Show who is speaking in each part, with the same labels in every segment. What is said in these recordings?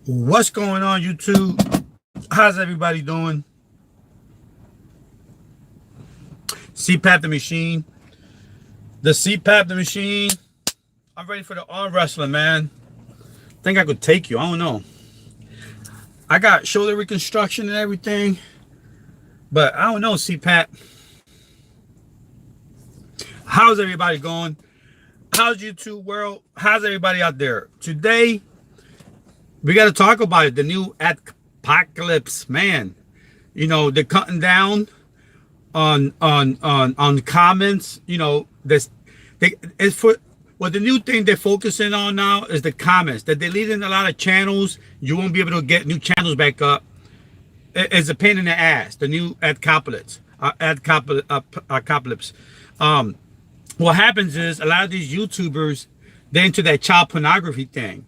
Speaker 1: What's going on, YouTube? How's everybody doing? CPAP the machine. The CPAP the machine. I'm ready for the arm wrestling, man. Think I could take you. I don't know. I got shoulder reconstruction and everything, but I don't know, CPAP. How's everybody going? How's YouTube world? How's everybody out there? Today, we got to talk about it. The new apocalypse, man. You know, they're cutting down on comments. You know, it's for the new thing they're focusing on now is the comments. They're deleting a lot of channels. You won't be able to get new channels back up. It's a pain in the ass. The new aDcopalipsis. Apocalypse. What happens is a lot of these YouTubers, they're into that child pornography thing.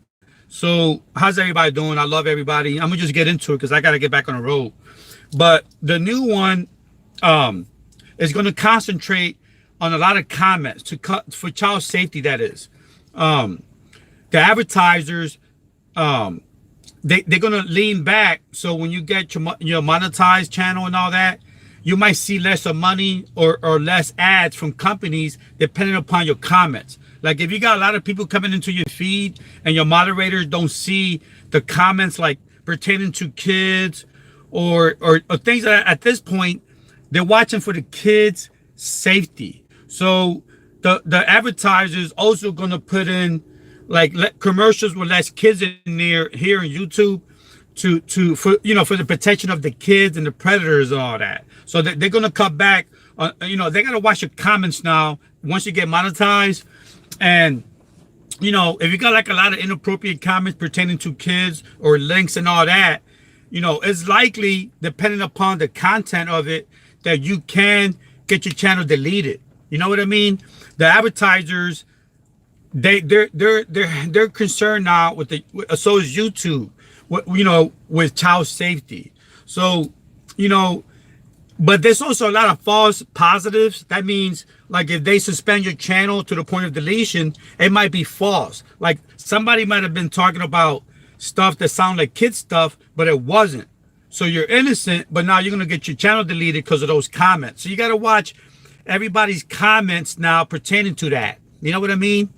Speaker 1: So how's everybody doing? I love everybody. I'm gonna just get into it because I gotta get back on the road. But the new one is gonna concentrate on a lot of comments to cut for child safety. That is, the advertisers, they're gonna lean back. So when you get your monetized channel and all that, you might see less of money or less ads from companies depending upon your comments. Like if you got a lot of people coming into your feed and your moderators don't see the comments like pertaining to kids or things that at this point, they're watching for the kids' safety. So the advertisers also gonna put in like commercials with less kids in there here on YouTube for the protection of the kids and the predators and all that. So they're gonna cut back. They gotta watch your comments now once you get monetized. And if you got like a lot of inappropriate comments pertaining to kids or links and all that, it's likely, depending upon the content of it, that you can get your channel deleted. You know what I mean? The advertisers, they're concerned now so is YouTube, with child safety. So, but there's also a lot of false positives. That means, like, if they suspend your channel to the point of deletion, it might be false. Like, somebody might have been talking about stuff that sound like kid stuff, but it wasn't. So you're innocent, but now you're going to get your channel deleted because of those comments. So you got to watch everybody's comments now pertaining to that. You know what I mean?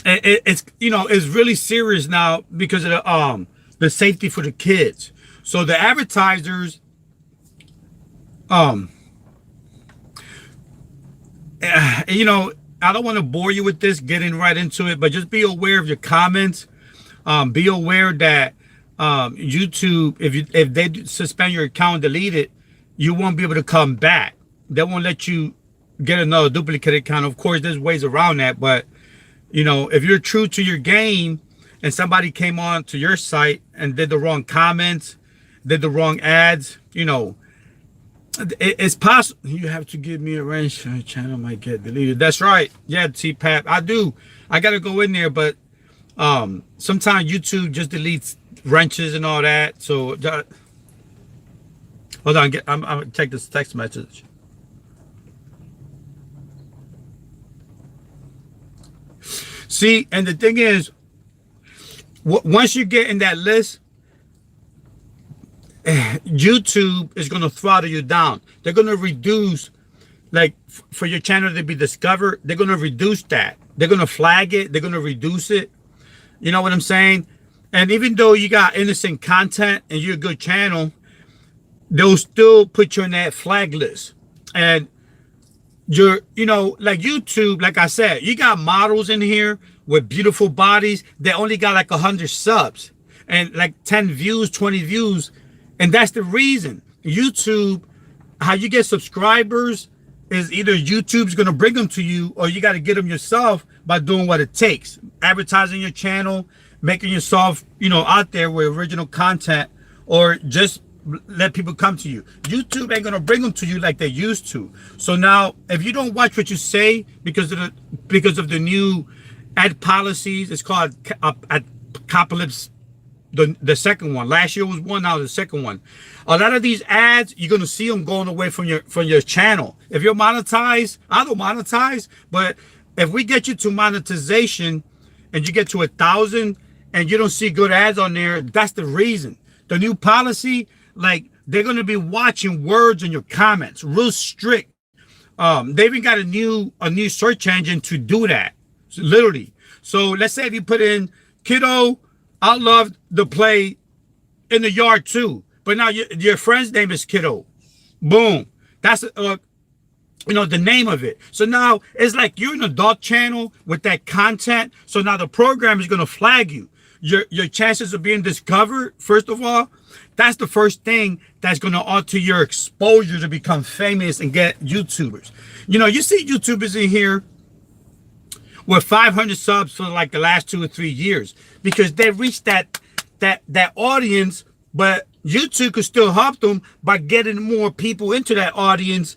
Speaker 1: It's really serious now because of the safety for the kids. So the advertisers, I don't want to bore you with this, getting right into it, but just be aware of your comments. Be aware that YouTube, if they suspend your account and delete it, you won't be able to come back. They won't let you get another duplicate account. Of course, there's ways around that, but if you're true to your game and somebody came on to your site and did the wrong comments, did the wrong ads, it's possible. You have to give me a wrench. My channel might get deleted. That's right. Yeah, CPAP. I do. I got to go in there, but sometimes YouTube just deletes wrenches and all that. So hold on. I'm going to check this text message. See, and the thing is, once you get in that list, YouTube is going to throttle you down. They're going to reduce, like, for your channel to be discovered, they're going to reduce that. They're going to flag it. They're going to reduce it. You know what I'm saying? And even though you got innocent content and you're a good channel, they'll still put you in that flag list. And like YouTube, like I said, you got models in here with beautiful bodies that only got like 100 subs and like 10 views, 20 views. And that's the reason. YouTube, how you get subscribers is either YouTube's going to bring them to you or you got to get them yourself by doing what it takes. Advertising your channel, making yourself, out there with original content, or just let people come to you. YouTube ain't going to bring them to you like they used to. So now, if you don't watch what you say because of the new ad policies, it's called aDcopalipsis. The second one. Last year was one, now the second one. A lot of these ads, you're gonna see them going away from your channel. If you're monetized, I don't monetize, but if we get you to monetization and you get to 1,000 and you don't see good ads on there, that's the reason. The new policy, like, they're going to be watching words in your comments, real strict. They even got a new search engine to do that, so, literally. So let's say if you put in kiddo, I love to play in the yard too, but now your friend's name is kiddo. Boom. That's the name of it. So now it's like you're an adult channel with that content. So now the program is going to flag you. Your chances of being discovered, first of all, that's the first thing that's going to alter your exposure to become famous and get YouTubers. You see YouTubers in here with 500 subs for like the last 2 or 3 years because they reached that audience, but YouTube could still help them by getting more people into that audience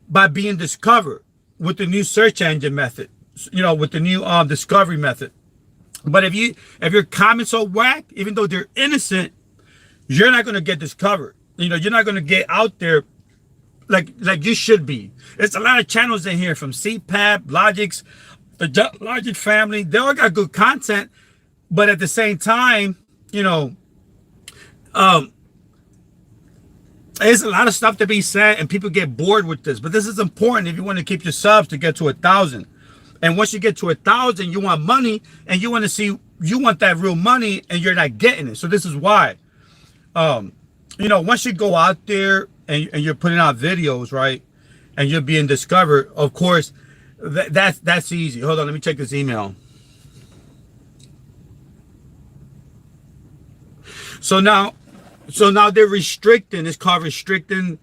Speaker 1: by being discovered with the new search engine method, with the new discovery method. But if your comments are whack, even though they're innocent, you're not going to get discovered. You're not going to get out there like you should be. There's a lot of channels in here from CPAP, Logix, the Logic family. They all got good content, but at the same time, there's a lot of stuff to be said, and people get bored with this. But this is important if you want to keep your subs to get to 1,000. And once you get to 1,000, you want money, and you want that real money, and you're not getting it. So this is why. Once you go out there and you're putting out videos, right, and you're being discovered, of course, that's easy. Hold on, let me check this email. So now they're restricting. It's called restricting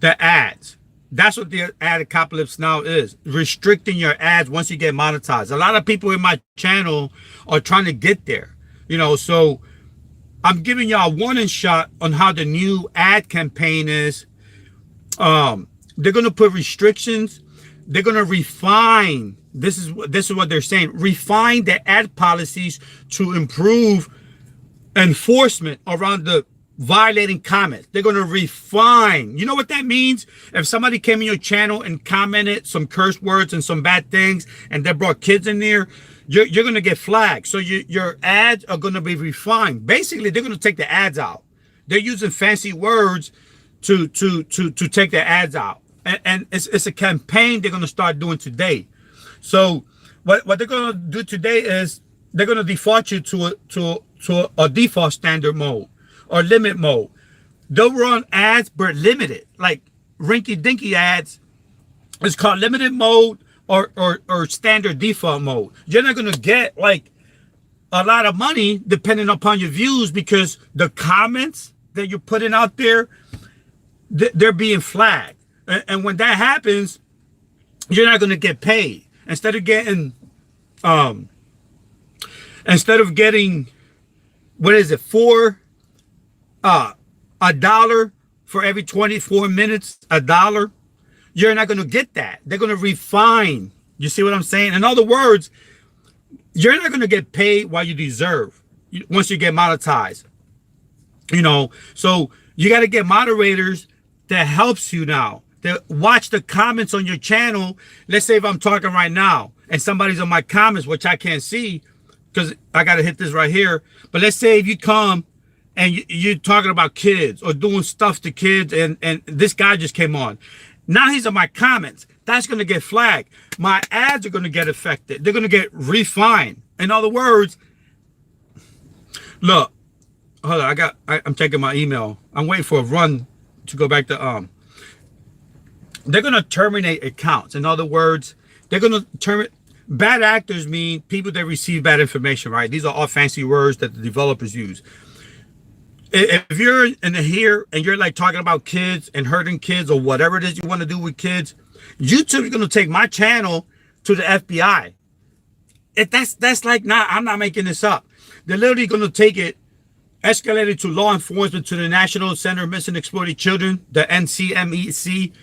Speaker 1: the ads. That's what the aDcopalipsis now is. Restricting your ads once you get monetized. A lot of people in my channel are trying to get there. So I'm giving y'all a warning shot on how the new ad campaign is. They're going to put restrictions. They're going to refine. This is what they're saying. Refine the ad policies to improve enforcement around the violating comments. They're going to refine. You know what that means? If somebody came in your channel and commented some curse words and some bad things, and they brought kids in there, you're going to get flagged. So your ads are going to be refined. Basically, they're going to take the ads out. They're using fancy words to take the ads out. And it's a campaign they're going to start doing today. So what they're going to do today is they're going to default you to a default standard mode or limit mode. They'll run ads, but limited, like rinky-dinky ads. It's called limited mode or standard default mode. You're not going to get like a lot of money depending upon your views because the comments that you're putting out there, they're being flagged. And when that happens, you're not going to get paid. Instead of getting, what is it, $1 for every 24 minutes, $1, you're not going to get that. They're going to refine. You see what I'm saying? In other words, you're not going to get paid while you deserve once you get monetized. So you got to get moderators that helps you now. That watch the comments on your channel. Let's say if I'm talking right now and somebody's on my comments, which I can't see because I got to hit this right here. But let's say if you come and you're talking about kids or doing stuff to kids and this guy just came on. Now he's on my comments. That's going to get flagged. My ads are going to get affected. They're going to get refined. In other words, look, hold on. I'm checking my email. I'm waiting for a run to go back to, they're going to terminate accounts. In other words, they're going to terminate. Bad actors mean people that receive bad information, right? These are all fancy words that the developers use. If you're in here and you're like talking about kids and hurting kids or whatever it is you want to do with kids, YouTube is going to take my channel to the FBI. That's like, I'm not making this up. They're literally going to take it, escalate it to law enforcement, to the National Center of Missing and Exploited Children, the NCMEC,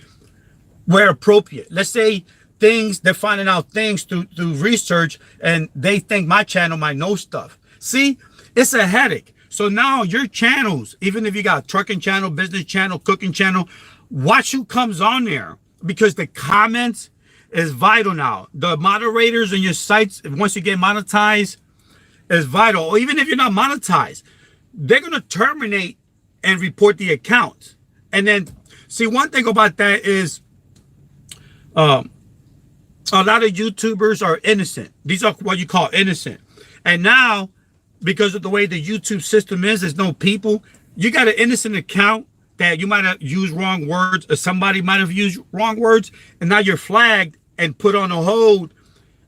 Speaker 1: where appropriate. Let's say they're finding out things through research and they think my channel might know stuff. See, it's a headache. So now your channels, even if you got a trucking channel, business channel, cooking channel, watch who comes on there because the comments is vital now. The moderators on your sites, once you get monetized, is vital. Or even if you're not monetized, they're going to terminate and report the account. And then, see, one thing about that is a lot of YouTubers are innocent. These are what you call innocent. And now, because of the way the YouTube system is, there's no people. You got an innocent account that you might have used wrong words, or somebody might have used wrong words, and now you're flagged and put on a hold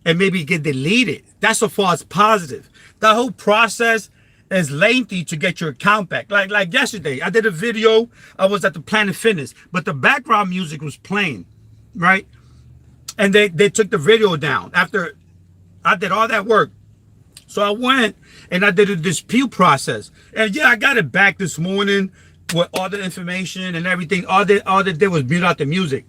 Speaker 1: and maybe get deleted. That's a false positive. The whole process is lengthy to get your account back. Like yesterday, I did a video. I was at the Planet Fitness, but the background music was playing, right? And they took the video down after I did all that work. So I went and I did a dispute process. And yeah, I got it back this morning with all the information and everything. All they did was mute out the music.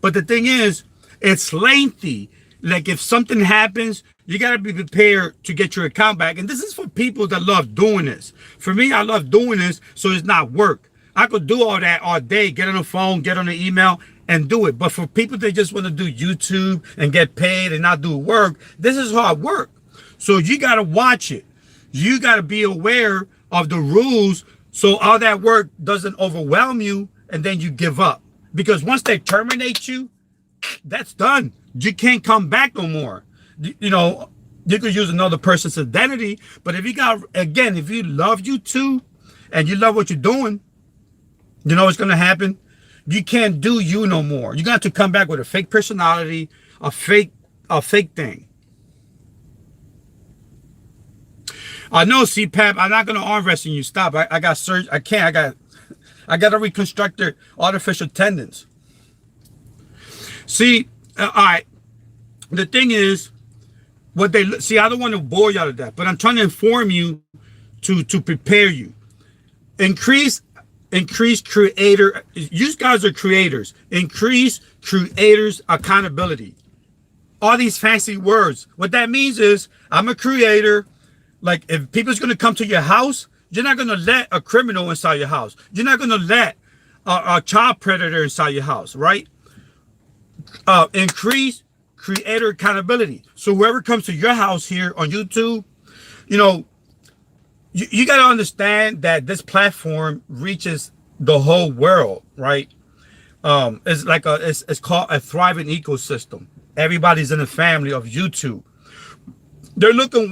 Speaker 1: But the thing is, it's lengthy. Like if something happens, you got to be prepared to get your account back. And this is for people that love doing this. For me, I love doing this, so it's not work. I could do all that all day, get on the phone, get on the email, and do it. But for people that just want to do YouTube and get paid and not do work, this is hard work. So you got to watch it. You got to be aware of the rules so all that work doesn't overwhelm you and then you give up. Because once they terminate you, that's done. You can't come back no more. You know, you could use another person's identity, but if you got, again, if you love YouTube and you love what you're doing, you know what's going to happen? You can't do you no more. You're going to have to come back with a fake personality, a fake thing. I know, CPAP, I'm not going to arm wrestle you. Stop. I got surgery. I can't. I got to reconstruct their artificial tendons. See, all right. The thing is, what they see, I don't want to bore you out of that, but I'm trying to inform you to prepare you. Increase creator. You guys are creators. Increase creators accountability. All these fancy words. What that means is, I'm a creator. Like if people's going to come to your house, you're not going to let a criminal inside your house. You're not going to let a child predator inside your house, right? Increase creator accountability. So whoever comes to your house here on YouTube, you know, you got to understand that this platform reaches the whole world, right? It's like it's called a thriving ecosystem. Everybody's in the family of YouTube. They're looking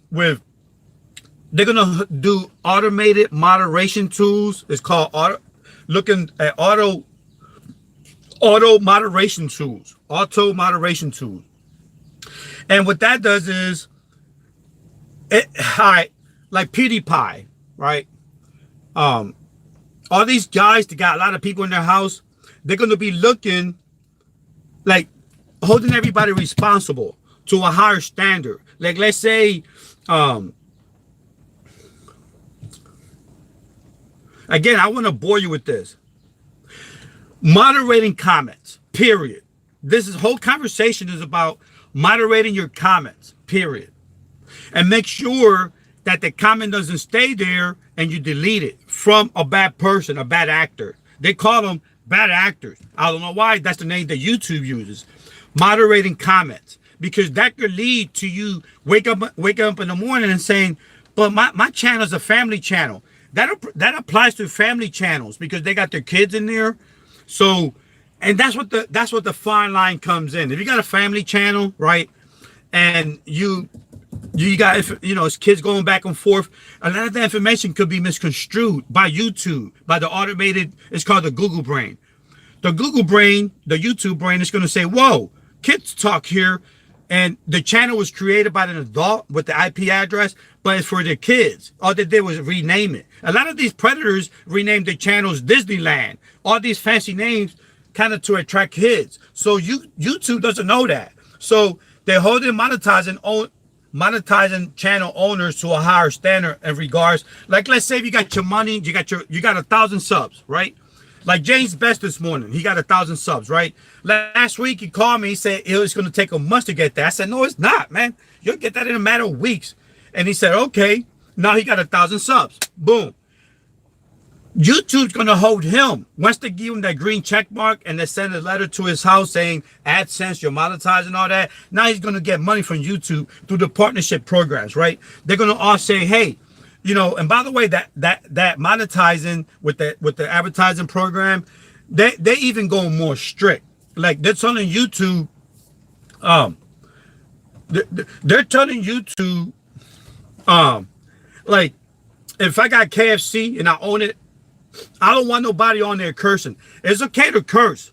Speaker 1: they're gonna do automated moderation tools. It's called auto moderation tools. Auto moderation tools. And what that does is like PewDiePie, right? All these guys that got a lot of people in their house, they're gonna be looking like holding everybody responsible to a higher standard. Like let's say again, I want to bore you with this. Moderating comments, period. This whole conversation is about moderating your comments, period. And make sure that the comment doesn't stay there and you delete it from a bad person, a bad actor. They call them bad actors. I don't know why. That's the name that YouTube uses. Moderating comments. Because that could lead to you wake up in the morning and saying, but my channel is a family channel. That applies to family channels because they got their kids in there. So, and that's what the fine line comes in. If you got a family channel, right, and you got, you know, it's kids going back and forth, a lot of the information could be misconstrued by YouTube, by the automated, it's called the Google brain. The Google brain, the YouTube brain is going to say, whoa, kids talk here. And the channel was created by an adult with the IP address, but it's for their kids. All they did was rename it. A lot of these predators renamed their channels Disneyland. All these fancy names kind of to attract kids. So YouTube doesn't know that. So they're holding monetizing channel owners to a higher standard in regards. Like let's say if you got your money, you got 1,000 subs, right? Like James Best this morning, he got 1,000 subs, right? Last week he called me, he said it was going to take a month to get that. I said, no, it's not, man. You'll get that in a matter of weeks. And he said, okay. Now he got 1,000 subs. Boom. YouTube's gonna hold him. Once they give him that green check mark and they send a letter to his house saying AdSense, you're monetizing all that. Now he's gonna get money from YouTube through the partnership programs, right? They're gonna all say, hey, you know, and by the way, that monetizing with the advertising program, they even go more strict. Like they're telling YouTube, they're telling YouTube, like if I got KFC and I own it, I don't want nobody on there cursing. It's okay to curse.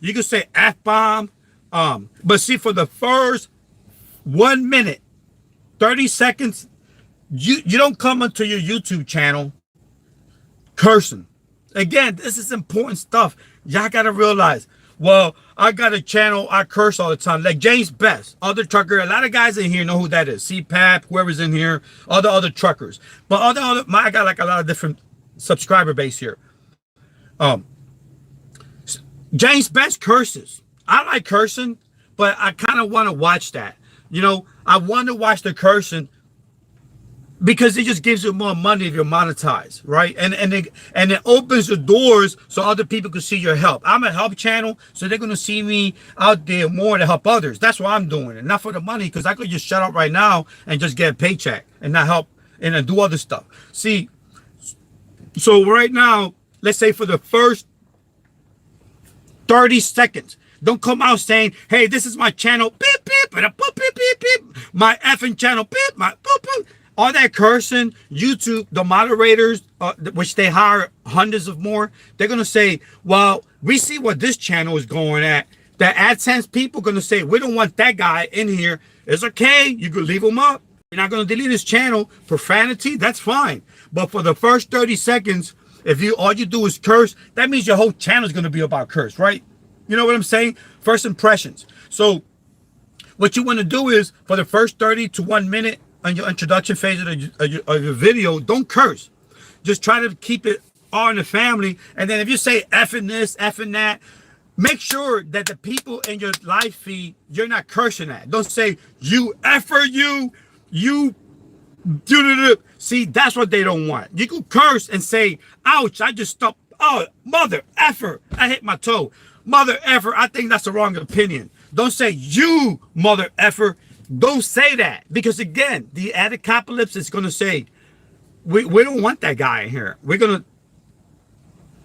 Speaker 1: You can say F-bomb. But see, for the first 1 minute, 30 seconds, you don't come onto your YouTube channel cursing. Again, this is important stuff. Y'all got to realize, well, I got a channel, I curse all the time. Like James Best, other trucker. A lot of guys in here know who that is. CPAP, whoever's in here, other truckers. But I got like a lot of different subscriber base here. James Best curses. I like cursing, but I kind of want to watch that. You know, I want to watch the cursing because it just gives you more money if you're monetized, right? And it opens the doors so other people can see your help. I'm a help channel, so they're gonna see me out there more to help others. That's why I'm doing it, not for the money, because I could just shut up right now and just get a paycheck and not help and do other stuff. See. So right now, let's say for the first 30 seconds, don't come out saying, hey, this is my channel, beep, beep, and a boop, beep, beep, beep, my effing channel, beep, my boop, boop. All that cursing, YouTube, the moderators, which they hire hundreds of more, they're going to say, well, we see what this channel is going at. The AdSense people are going to say, we don't want that guy in here. It's okay. You can leave him up. You're not going to delete his channel. Profanity, that's fine. But for the first 30 seconds, if all you do is curse, that means your whole channel is going to be about curse, right? You know what I'm saying? First impressions. So what you want to do is for the first 30 to 1 minute on your introduction phase of your video, don't curse. Just try to keep it all in the family. And then if you say effing this, effing that, make sure that the people in your live feed, you're not cursing at. Don't say, you effer, you see, that's what they don't want. You can curse and say, ouch, I just stopped. Oh, mother effer, I hit my toe. Mother effer, I think that's the wrong opinion. Don't say you mother effer. Don't say that, because again, the aDcopalipsis is going to say, we don't want that guy in here. We're going to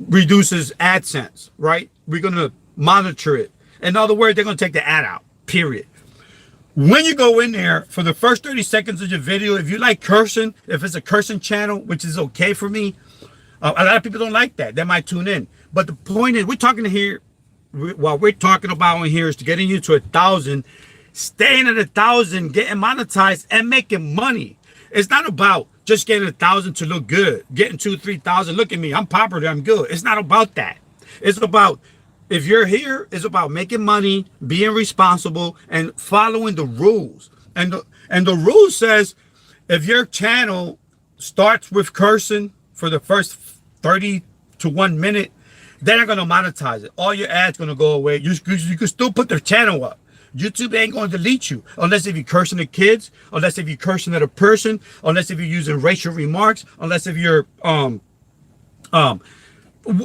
Speaker 1: reduce his AdSense, right? We're going to monitor it. In other words, they're going to take the ad out, period. When you go in there for the first 30 seconds of your video, if you like cursing, if it's a cursing channel, which is okay for me, a lot of people don't like that. They might tune in. But the point is, we're talking here, what we're talking about in here is to getting you to 1,000, staying at 1,000, getting monetized and making money. It's not about just getting 1,000 to look good, getting 2,000, 3,000. Look at me, I'm popular, I'm good. It's not about that. It's about, if you're here, it's about making money, being responsible, and following the rules. And the rule says, if your channel starts with cursing for the first 30 to 1 minute, they're not going to monetize it. All your ads going to go away. You can still put the channel up. YouTube ain't going to delete you unless if you're cursing at kids, unless if you're cursing at a person, unless if you're using racial remarks, unless if you're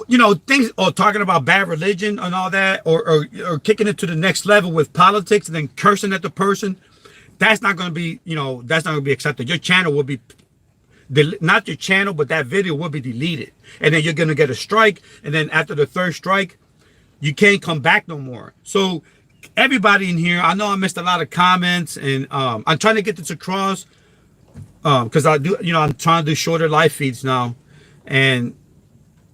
Speaker 1: you know, things, or talking about bad religion and all that, or kicking it to the next level with politics and then cursing at the person. That's not going to be, you know, that's not going to be accepted. Your channel will be, not your channel, but that video will be deleted. And then you're going to get a strike. And then after the third strike, you can't come back no more. So everybody in here, I know I missed a lot of comments, and I'm trying to get this across because I do, you know, I'm trying to do shorter live feeds now. And,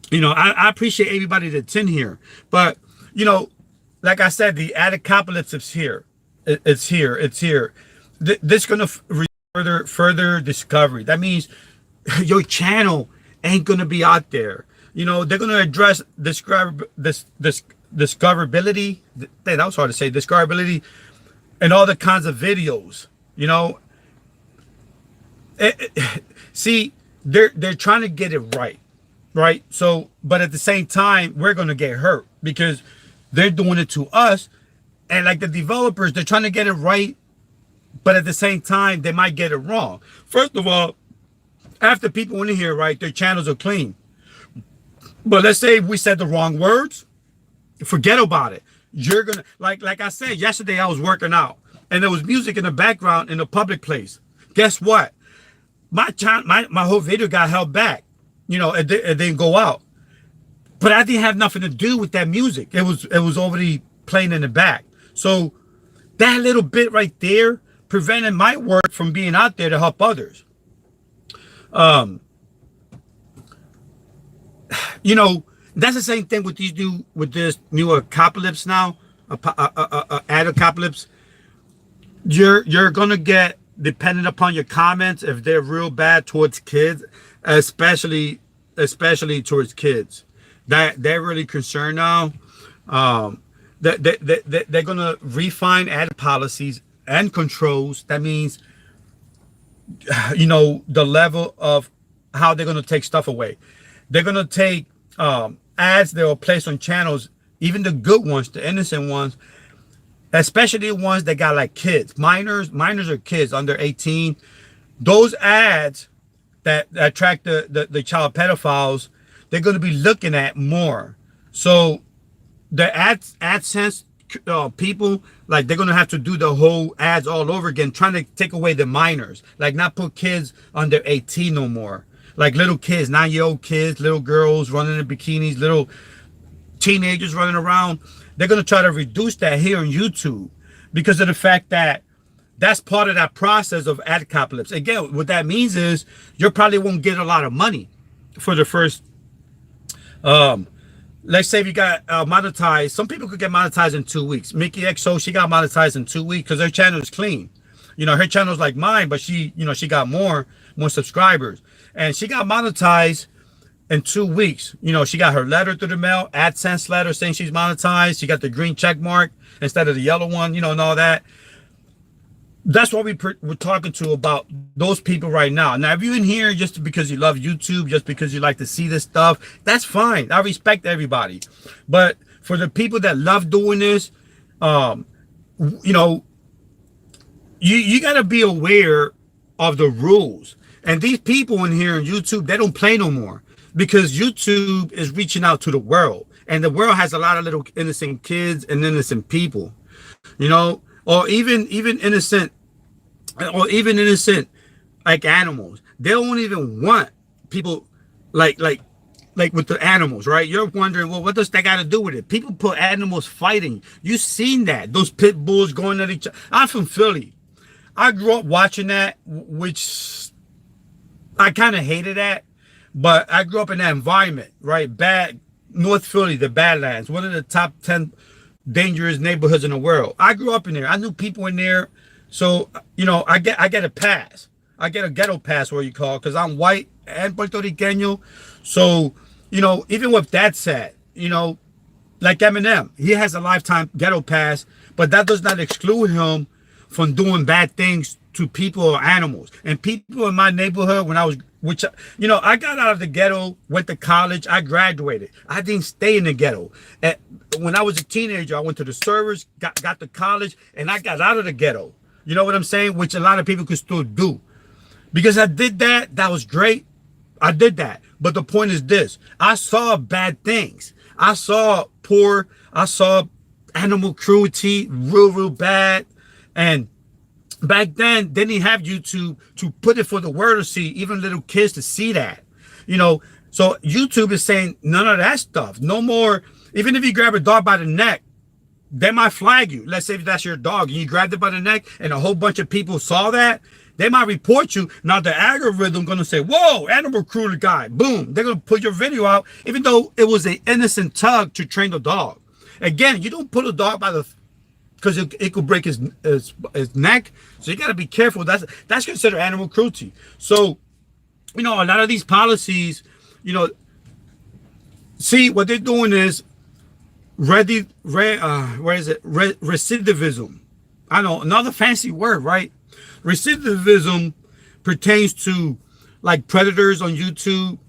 Speaker 1: you know, I appreciate everybody that's in here. But, you know, like I said, the aDcopalipsis is here. It's here. It's here. This is going to further discovery. That means your channel ain't going to be out there. You know, they're going to address discoverability. That was hard to say. Discoverability and all the kinds of videos. You know, see, they're trying to get it right. Right. So, but at the same time, we're going to get hurt because they're doing it to us. And like the developers, they're trying to get it right. But at the same time, they might get it wrong. First of all, after people in here, right, their channels are clean. But let's say we said the wrong words, forget about it. You're gonna like I said yesterday, I was working out and there was music in the background in a public place. Guess what? My whole video got held back. It didn't go out. But I didn't have nothing to do with that music. It was already playing in the back. So that little bit right there prevented my work from being out there to help others. That's the same thing with this new apocalypse now, aDcopalipsis. You're gonna get, depending upon your comments, if they're real bad towards kids, especially towards kids. That they're really concerned now. They're gonna refine ad policies and controls. That means, the level of how they're gonna take stuff away. They're gonna take ads that will place on channels, even the good ones, the innocent ones, especially the ones that got like kids, minors or kids under 18. Those ads that attract the child pedophiles, they're going to be looking at more. So the AdSense people, like, they're going to have to do the whole ads all over again, trying to take away the minors, like not put kids under 18 no more. Like little kids, 9-year-old kids, little girls running in bikinis, little teenagers running around. They're going to try to reduce that here on YouTube because of the fact that that's part of that process of aDcopalipsis. Again, what that means is you probably won't get a lot of money for the first, let's say if you got monetized. Some people could get monetized in 2 weeks. Mickey XO, she got monetized in 2 weeks because her channel is clean. Her channel is like mine, but she got more subscribers. And she got monetized in 2 weeks. She got her letter through the mail, AdSense letter saying she's monetized. She got the green check mark instead of the yellow one, and all that. That's what we're talking to about those people right now. Now, if you're in here just because you love YouTube, just because you like to see this stuff, that's fine. I respect everybody. But for the people that love doing this, you got to be aware of the rules. And these people in here on YouTube, they don't play no more because YouTube is reaching out to the world. And the world has a lot of little innocent kids and innocent people, or even innocent like animals. They don't even want people like with the animals, right? You're wondering, well, what does that got to do with it? People put animals fighting. You've seen that. Those pit bulls going at each other. I'm from Philly. I grew up watching that, which I kind of hated that, but I grew up in that environment, right? Bad North Philly, the Badlands, one of the top 10 dangerous neighborhoods in the world. I grew up in there. I knew people in there, so I get a pass. I get a ghetto pass, what you call, because I'm white and Puerto Riqueño. So even with that said, like Eminem, he has a lifetime ghetto pass, but that does not exclude him from doing bad things to people or animals. And people in my neighborhood, when I was, I got out of the ghetto, went to college, I graduated. I didn't stay in the ghetto. When I was a teenager, I went to the servers, got to college, and I got out of the ghetto. You know what I'm saying? Which a lot of people could still do. Because I did that, that was great. I did that. But the point is this: I saw bad things. I saw animal cruelty, real bad. And back then, they didn't have YouTube to put it for the world to see, even little kids to see that. So YouTube is saying none of that stuff. No more. Even if you grab a dog by the neck, they might flag you. Let's say if that's your dog and you grabbed it by the neck and a whole bunch of people saw that, they might report you. Now the algorithm going to say, whoa, animal cruelty guy. Boom. They're going to put your video out, even though it was an innocent tug to train the dog. Again, you don't put a dog by the, because it could break his neck. So you got to be careful. That's considered animal cruelty. So, a lot of these policies, see what they're doing is recidivism. I know, another fancy word, right? Recidivism pertains to like predators on YouTube.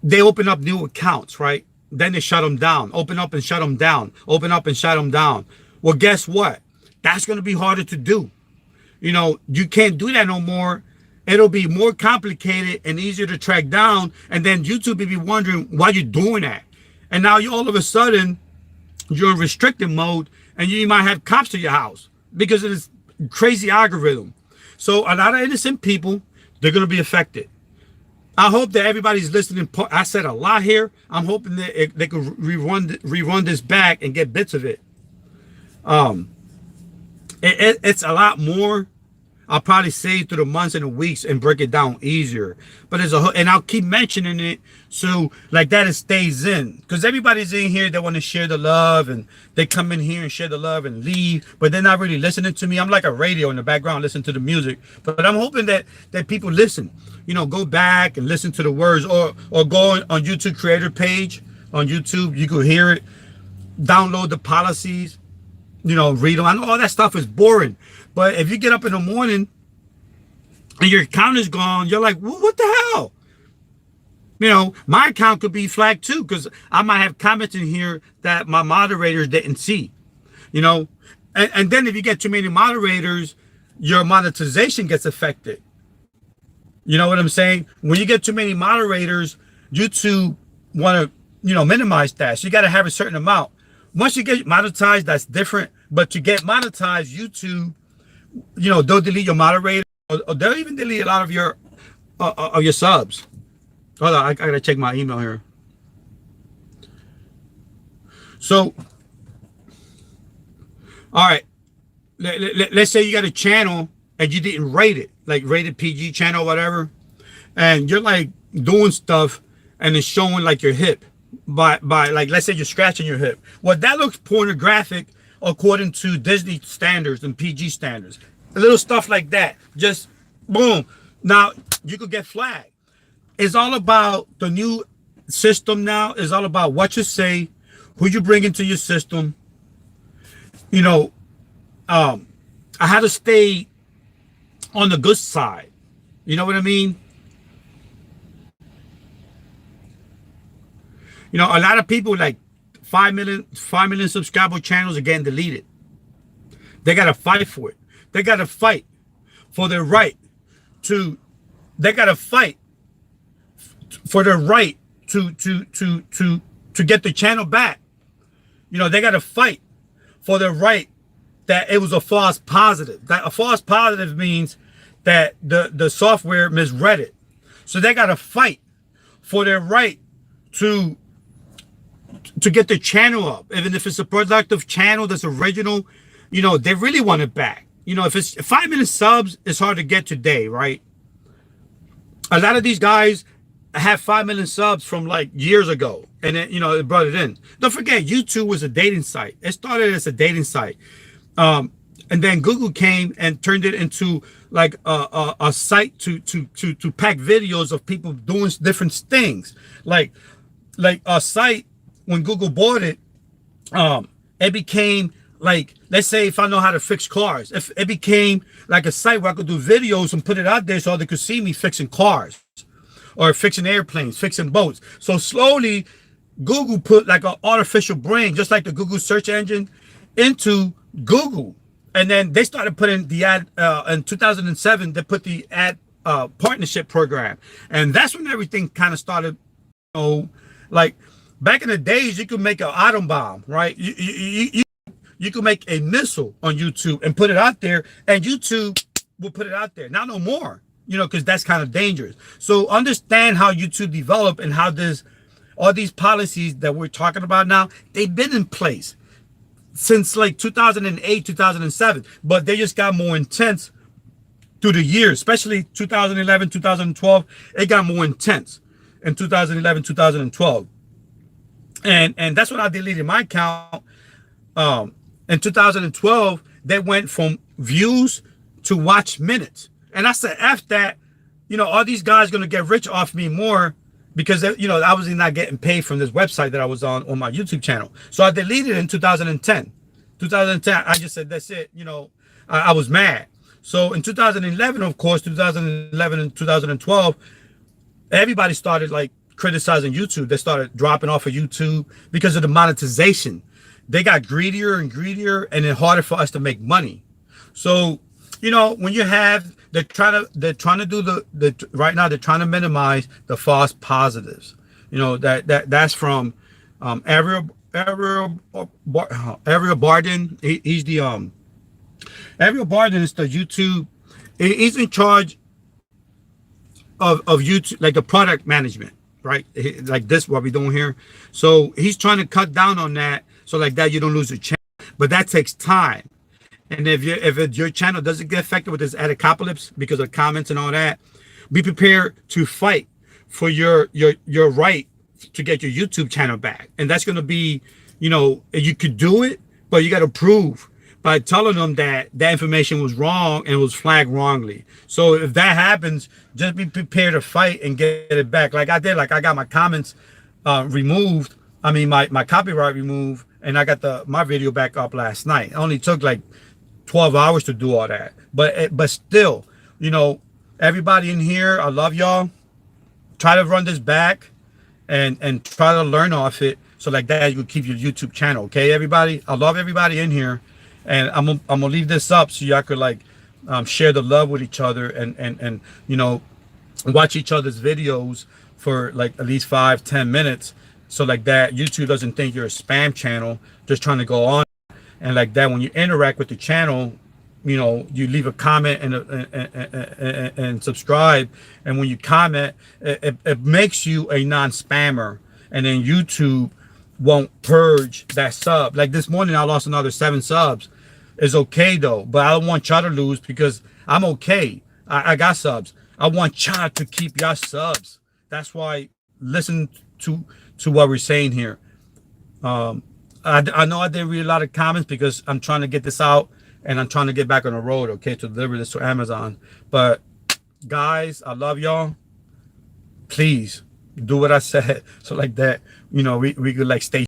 Speaker 1: They open up new accounts, right? Then they shut them down. Open up and shut them down. Open up and shut them down. Well, guess what? That's going to be harder to do. You can't do that no more it'll be more complicated and easier to track down. And then YouTube will be wondering why you're doing that. And now you all of a sudden, you're in restricted mode and you might have cops to your house because of this crazy algorithm. So a lot of innocent people, they're going to be affected. I hope that everybody's listening. I said a lot here. I'm hoping that they could rerun this back and get bits of it. It's a lot more. I'll probably say through the months and the weeks and break it down easier. But and I'll keep mentioning it so like that it stays in. Because everybody's in here that want to share the love and they come in here and share the love and leave, but they're not really listening to me. I'm like a radio in the background, listen to the music. But I'm hoping that people listen. You know, go back and listen to the words or go on YouTube creator page on YouTube. You could hear it, download the policies, you know, read them. I know all that stuff is boring. But if you get up in the morning and your account is gone, you're like, well, what the hell? You know, my account could be flagged too because I might have comments in here that my moderators didn't see, you know. And then if you get too many moderators, your monetization gets affected. You know what I'm saying? When you get too many moderators, YouTube want to, you know, minimize that. So you got to have a certain amount. Once you get monetized, that's different. But to get monetized, YouTube, you know, they'll delete your moderator, or they'll even delete a lot of your subs. Hold on, I gotta check my email here. So, all right, let's say you got a channel and you didn't rate it, like rated PG channel, or whatever, and you're like doing stuff and it's showing like your hip by like, let's say you're scratching your hip. Well, that looks pornographic according to Disney standards and PG standards. A little stuff like that, just boom. Now you could get flagged. It's all about the new system now. It's all about what you say, who you bring into your system. You know, I had to stay on the good side. You know what I mean? You know, a lot of people like 5 million subscriber channels are getting deleted. They got to fight for it. They got to fight for their right to, they got to fight for their right to get the channel back. You know, they got to fight for their right that it was a false positive. That a false positive means that the software misread it. So they got to fight for their right to get the channel up. Even if it's a productive channel that's original, you know, they really want it back. You know, if it's 5 million subs, it's hard to get today, right? A lot of these guys have 5 million subs from like years ago, and then, you know, it brought it in. Don't forget, YouTube was a dating site. It started as a dating site, and then Google came and turned it into like a site to pack videos of people doing different things, like a site. When Google bought it, it became like, let's say if I know how to fix cars, if it became like a site where I could do videos and put it out there so they could see me fixing cars or fixing airplanes, fixing boats. So slowly Google put like an artificial brain, just like the Google search engine, into Google. And then they started putting the ad in 2007, they put the ad partnership program. And that's when everything kind of started, you know, like back in the days, you could make an atom bomb, right? You could make a missile on YouTube and put it out there, and YouTube will put it out there. Now no more, you know, because that's kind of dangerous. So understand how YouTube developed and how all these policies that we're talking about now, they've been in place since like 2008, 2007, but they just got more intense through the years, especially 2011, 2012. It got more intense in 2011, 2012. And that's when I deleted my account. In 2012, they went from views to watch minutes. And I said, F that, you know, all these guys going to get rich off me more because, you know, I was not getting paid from this website that I was on my YouTube channel. So I deleted it in 2010. 2010, I just said, that's it. You know, I was mad. So in 2011, of course, 2011 and 2012, everybody started like criticizing YouTube. They started dropping off of YouTube because of the monetization. They got greedier and greedier, and it's harder for us to make money. So, you know, when you have they're trying to do the right now they're trying to minimize the false positives. You know, that's from Ariel Barden. He's the Ariel Barden is the YouTube. He's in charge of YouTube, like the product management, right? Like this, what we're doing here. So he's trying to cut down on that, so like that you don't lose your channel. But that takes time. And if your channel doesn't get affected with this aDcopalipsis because of comments and all that, be prepared to fight for your right to get your YouTube channel back. And that's going to be, you know, you could do it, but you got to prove by telling them that that information was wrong and was flagged wrongly. So if that happens, just be prepared to fight and get it back. Like I did, like I got my comments removed. I mean, my copyright removed, and I got my video back up last night. It only took like 12 hours to do all that. But still, you know, everybody in here, I love y'all. Try to run this back and try to learn off it. So like that, you can keep your YouTube channel. Okay, everybody? I love everybody in here. And I'm gonna leave this up so y'all could like share the love with each other and you know, watch each other's videos for like at least 5-10 minutes, so like that YouTube doesn't think you're a spam channel just trying to go on. And like that, when you interact with the channel, you know, you leave a comment and subscribe, and when you comment, it makes you a non-spammer, and then YouTube won't purge that sub. Like this morning I lost another 7 subs. It's okay though, but I don't want y'all to lose because I'm okay. I got subs. I want y'all to keep your subs. That's why listen to what we're saying here. I know I didn't read a lot of comments because I'm trying to get this out and I'm trying to get back on the road, okay, to deliver this to Amazon. But guys, I love y'all. Please do what I said, so like that, you know, we could like stay